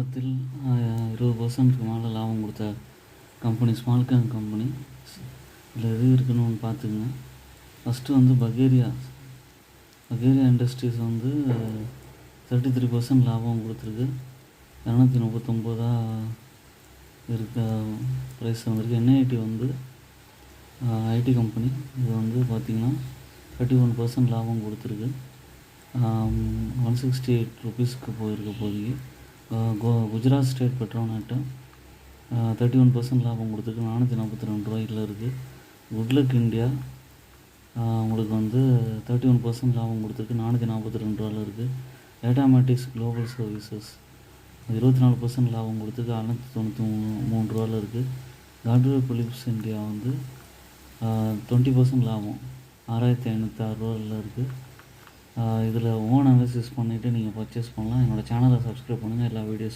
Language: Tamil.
காலத்தில் 20% மேலே லாபம் கொடுத்த கம்பெனி ஸ்மால் கேப் கம்பெனி. இதில் எது இருக்குன்னு பார்த்துக்குங்க. ஃபஸ்ட்டு வந்து பகேரியா இண்டஸ்ட்ரீஸ் வந்து 33% லாபம் கொடுத்துருக்கு. 239 இருக்க ப்ரைஸ் வந்திருக்கு. என்ஐடி வந்து ஐடி கம்பெனி. இது வந்து பார்த்திங்கன்னா 31% லாபம் கொடுத்துருக்கு. 168 ருபீஸ்க்கு போயிருக்கு இப்போதைக்கு. குஜராத் ஸ்டேட் பெட்ரோநெட்டு 31% லாபம் கொடுத்துருக்கு. 442 ரூபாயில் இருக்குது. குட்லக் இந்தியா உங்களுக்கு வந்து 31% லாபம் கொடுத்துருக்கு. 442 ரூபாயில் இருக்குது. டேட்டாமேட்டிக்ஸ் குளோபல் சர்வீசஸ் 24% லாபம் கொடுத்துருக்கு. 693 ரூபாயில் இருக்குது. காட்வே பிலிப்ஸ் இந்தியா வந்து 20% லாபம் 6506 ரூபாயில் இருக்குது. இதில் ஓன் அனாலிசிஸ் பண்ணிவிட்டு நீங்கள் பர்ச்சேஸ் பண்ணலாம். என்னோடய சேனலை சப்ஸ்கிரைப் பண்ணுங்கள். எல்லா வீடியோஸ்